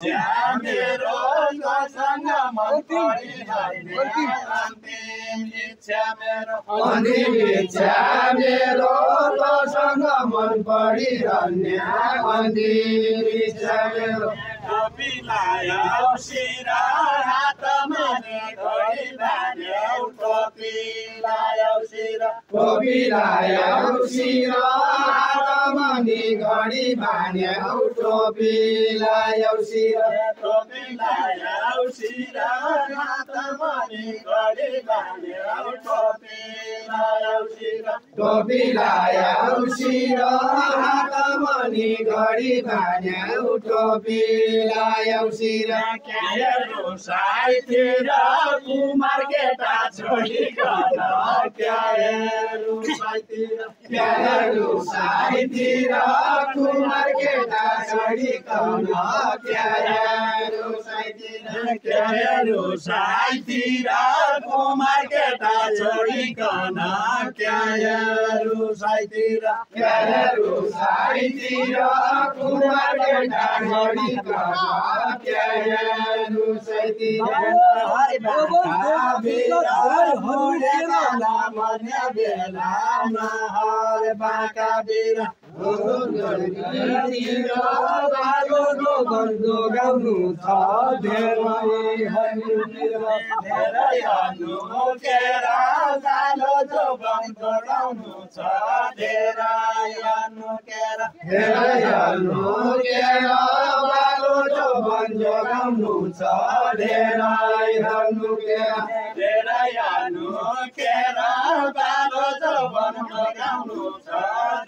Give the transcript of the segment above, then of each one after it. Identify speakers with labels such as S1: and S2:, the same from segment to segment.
S1: मेरो सँग मन परिरहने अन्तिम इच्छा मेरो सँग मन परिरहने अन्तिम इच्छा मेरो टोपी लायो शिर हातमा घडी बान्यो टोपी लायो शिर हातमा घडी बान्यो टोपी लायो शिर हातमा घडी बान्यो टोपी लायो शिर हातमा घडी बान्यो टोपी लायो शिर क्यारो साइतिर कुमार केटा छोडिकन क्यारो साइतिर कुमार केटा छोडिकन क्यारो साइतिर कुमार केटा छोडिकन क्यारो साइतिर कुमार केटा छोडिकन क्यारो साइतिर बेलामा हर बाका बेला गाउनु छ धेरै अनुकेर जालो जोबन गराउनु छ धेरै अनुकेर बालो जोबन जोगाउनु छ धेरै अनुकेर बालो जोबन जोगाउनु छ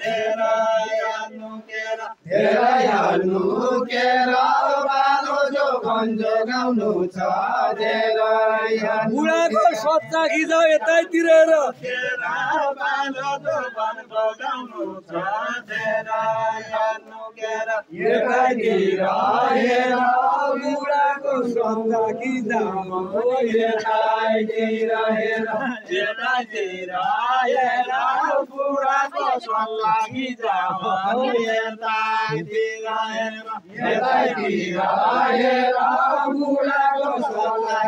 S1: धेरै अनुकेर बालो जोबन जोगाउनु छ धेरै बुढाको सच्चा खिच यतैतिर बालो जोबन जोगाउनु छ धेरै अनुकेर यतैतिर बुढाको सच्चा खिच यतैतिर बुढाको सच्चा खिच बुढाको सल्लाह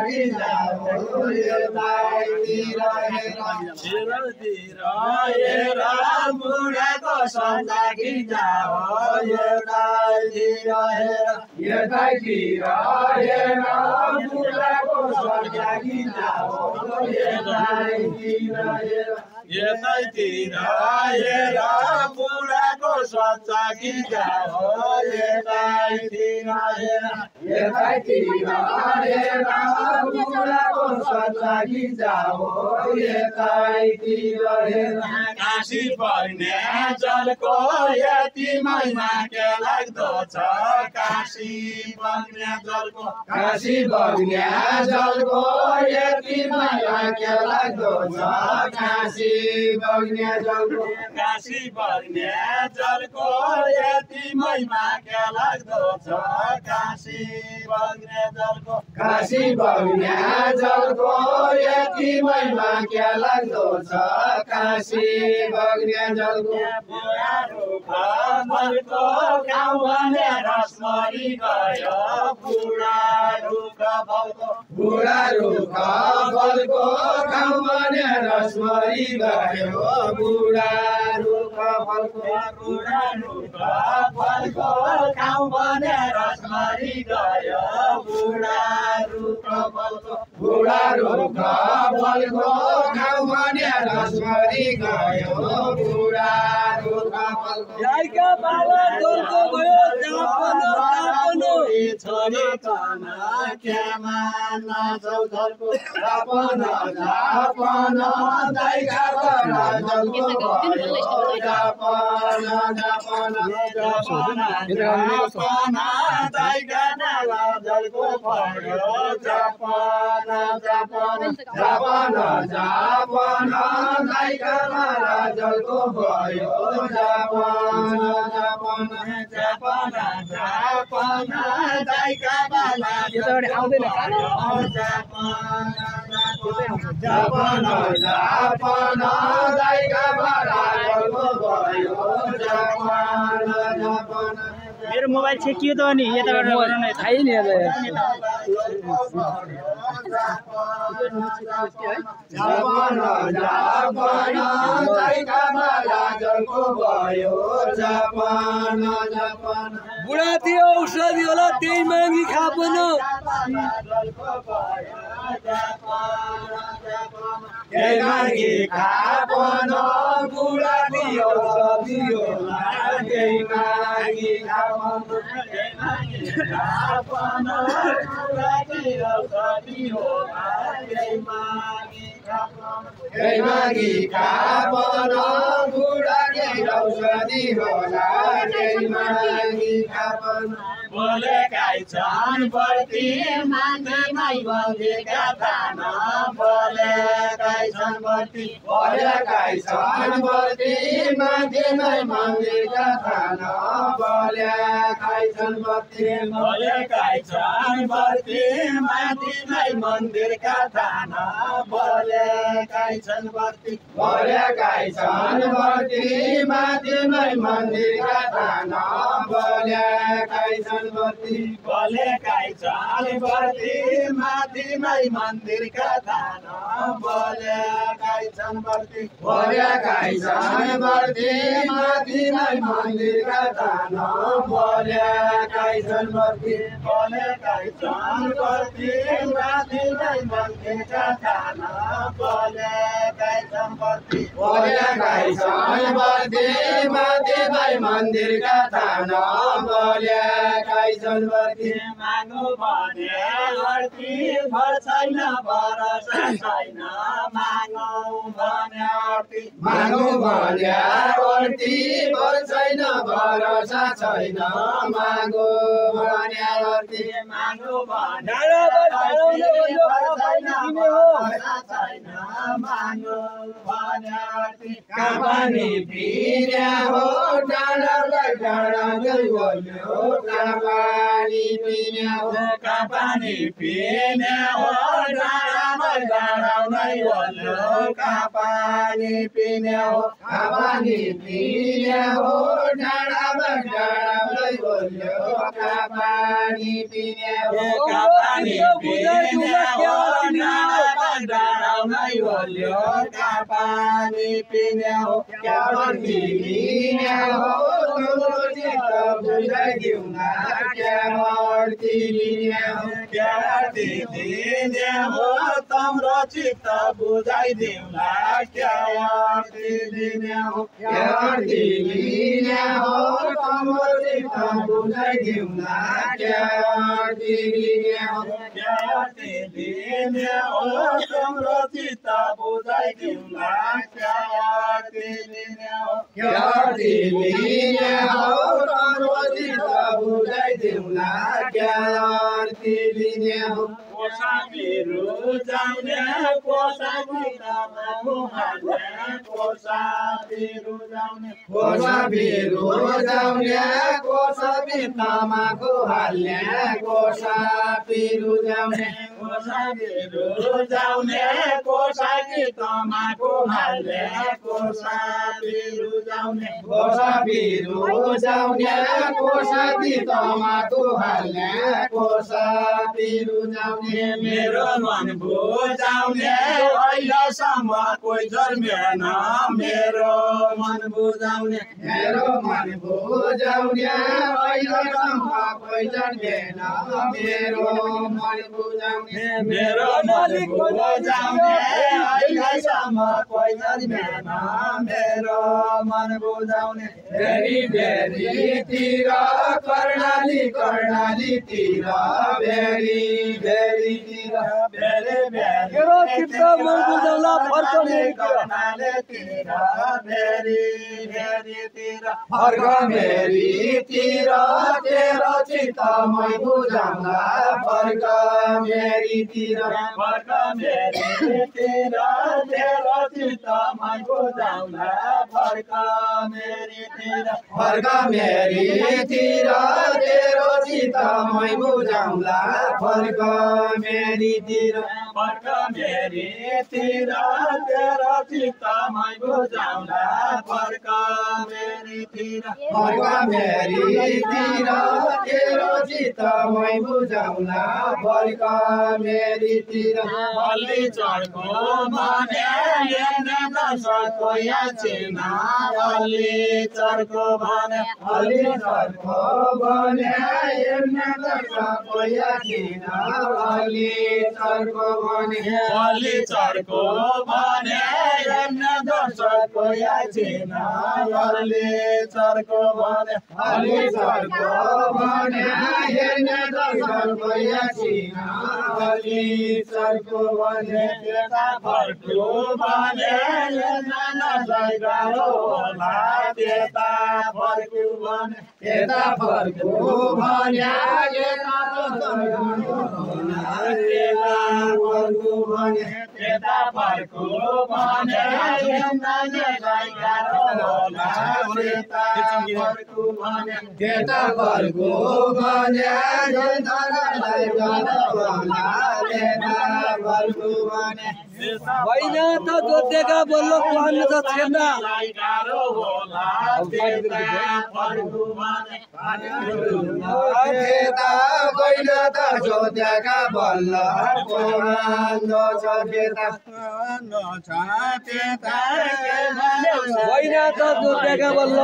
S1: बुढाको सल्लाह यतैतिर बुढाको सच्चा खिचा हो यतैतिर बुढाको सच्चा खिचा हो यतैतिर काशी पर्ने जलको यति महिमा के लाग्दो छ काशी बग्ने जलको यति महिमा के लाग्दो छ काशी बग्ने जलको यति महिमा के लाग्दो छ काशी बग्ने जलको यति महिमा के लाग्दो छ काशी बग्ने जलको बुढारुखको गाउँ भने रसमरी गयो बुढारुख बलको गाउँ भने रसमरी गयो बुढारुख बलको गाउँ भने रसमरी गयो बुढारुख बलको गाउँ भने रसमरी गयो बुढारुख बलको बाला दोलको भयो छोरी कन क्यामा नाचौ धरको जापन दाइका जलको जापन दाइका जलको भयो जापन दाइका जलको भयो जापन दाइका बाला आउँदैन जापन दाइका बाला भयो जापन
S2: मेरो मोबाइल छेकियो त अनि यताबाट बनाउनु थाहै नि अब
S3: बुढा त्यो औषधि होला त्यही मागी खापन
S1: बुढा दियो त्यही मागी खापन बुढा औषधि होला त्यही मागी खापन बोलेकाई छन् बर्ती माथि बन्देका थान बोलेकाई छन् बर्ती माथि बन्देका थान बोलेकाई छन् बर्ती माथि मन्दिरका थान बोलेकाई छन् बर्ती माथि मन्दिरका थान बोलेकाई छन् बर्ती माथि मन्दिरका थान बोलेकाई छन् बर्ती माथि मन्दिरका थान बोलेकाई छन् बर्ती माथि मन्दिरका थान बोलेकाई छन् बर्ती माथि मन्दिरका थान बोलेकाई छन् बर्ती माग्नु भने अर्ती भर छैन भरोसा छैन माग्नु भने अर्ती भर छैन भरोसा छैन माग्नु भने अर्ती पानी पिने हो डाँडालाई डाँडा गयो पानी पिने हो पानी पिने हो डाँडामा डाँडा नै बोल्यो पानी पिने हो पानी पिने हो डाँडामा डाँडा नै बोल्यो पानी पिने हो पानी पिने हो डाँडामा डाँडा नै बोल्यो पानी पिने हो बुझाइदिउ न तम्रो चित्त बुझाइदिउ न तम्रो चित्त बुझाइदिउ न तम्रो चित्त बुझाइदिउ न कोसा बिरु जाउने कोसा बितामा कोसा बिरु जाउने कोसा बितामा हाल्ने कोसा बिरु जाउने कोसा बिरु जाउने कोसा बितामा हाल्ने कोसा बिरु जाउने कोसा बिरु जाउने कोसा बितामा हाल्ने कोसा बिरु जाउने मेरो मन बुझाउने अहिलेसम्म कोही जन्मेन मेरो मन बुझाउने अहिलेसम्म कोही जन्मेन मेरो मन बुझाउने अहिलेसम्म कोही जन्मेन मेरो मन बुझाउने भेरीतिर कर्णालीतिर भेरीतिर मेरो चित्त मन बुझाउला फर्क मेरीतिर तेरो चित्त मै बुझाउला फर्क मेरीतिर तेरो चित्त मै बुझाउला फर्क मेरीतिर तेरो चित्त मै बुझाउला फर्क मेरी तिर फर्क मेरी तिर तेरो चित्तमै बुझाउला फर्क मेरी तिर फर्क मेरी तिर तेरो चित्तमै बुझाउला फर्क मेरी तिर बलि चढको भने हेर्ने दर्शकको याचिन बलि चढको भने बलि चढको भने हेर्ने दर्शकको याचिन बलि चढको भने बलि चढको भने हेर्ने दर्शकको याचिन बलि चढको भने बलि चढको भने हेर्ने दर्शकको याचिन बलि चढको भने त्यता फर्क्यो भने हेर्ने नजर गाह्रो होला त्यता फर्क्यो भने त्यता फर्क्यो भने त्यता फर्क्यो भने त्यता फर्क्यो भने हेर्ने नजर गाह्रो होला त्यता फर्क्यो भने त्यता फर्क्यो भने हेर्ने नजर गाह्रो होला त्यता फर्क्यो भने
S3: होइन त जोतेका बल्ल पान त छेना
S1: त्यता गइन त जोतेका बल्ल कोरानो छ त्यता
S3: होइन त जोतेका बल्ल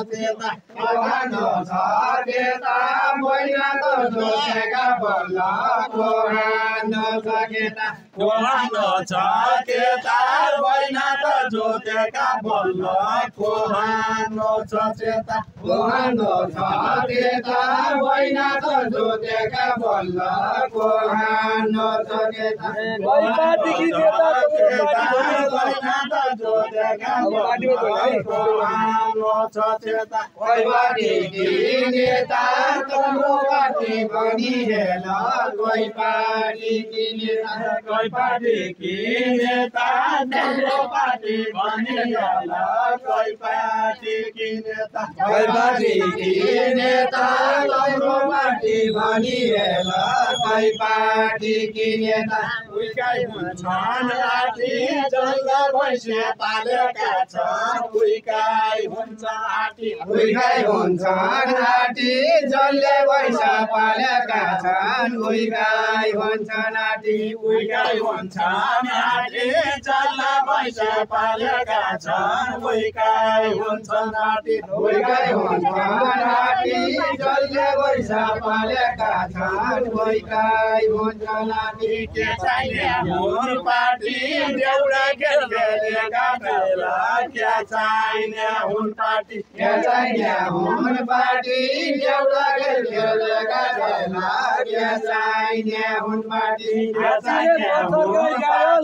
S1: त्यता कोरानो छ त्यता होइन त जोतेका बल्ल कोरानो छ त्यता कोरानो छ त्यता होइन त जोतेका बल्ल कोरानो छ त्यता कोरानो छ त्यता होइन त जोतेका बल्ल कोरानो छ त्यता
S3: पार्टीकी नेता
S1: होइन त जोतेका कोरानो छ त्यता पार्टीकी नेता तम्रो पार्टी पनि हेर कोही पार्टीकी नेता कोही पार्टीकी नेता तम्रो पार्टी पनि हेर कोही पार्टीकी नेता कोही पार्टीकी नेता तम्रो पार्टी पनि हेर कोही पार्टीकी नेता उइकाइ हुन्छन् आटी जल्ला भैँसे पालेका छन् उइकाइ हुन्छ आटी उइकाइ हुन्छन् आटी जल्ले भैँसा पालेका छन् उइकाइ हुन्छन् आटी उइकाइ हुन्छन् आटी जल्ला भैँसा पालेका छन् उइकाइ हुन्छन् आटी उइकाइ हुन्छन् आटी जल्ले भैँसा पालेका छन् उइकाइ हुन्छन् आटी के चाहिने हुन पार्टी देउडा खेलेका बेला के चाहिने हुन पार्टी के चाहिने हुन पार्टी देउडा खेलेका बेला के चाहिने हुन पार्टी के चाहिने हुन पार्टी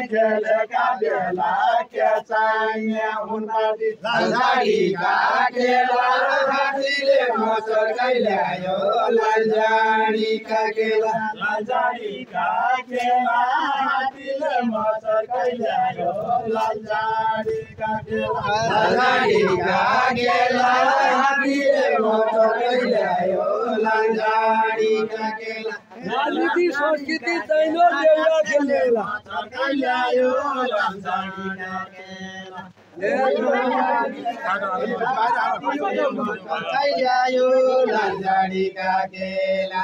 S1: खेलेका बेला के चाहिने हुन पार्टी लालझाडीका केला हात्तीले मोचर ल्यायो लालझाडीका केला लालझाडीका केला हात्तीले मोचर ल्यायो लालझाडीका केला लालझाडीका केला हात्तीले मोचर ल्यायो लालझाडीका केला
S3: राजनीति संस्कृति दैनो देउडा खेलेला
S1: ल्यायो लालझाडीका केला ल्यायो लालझाडीका केला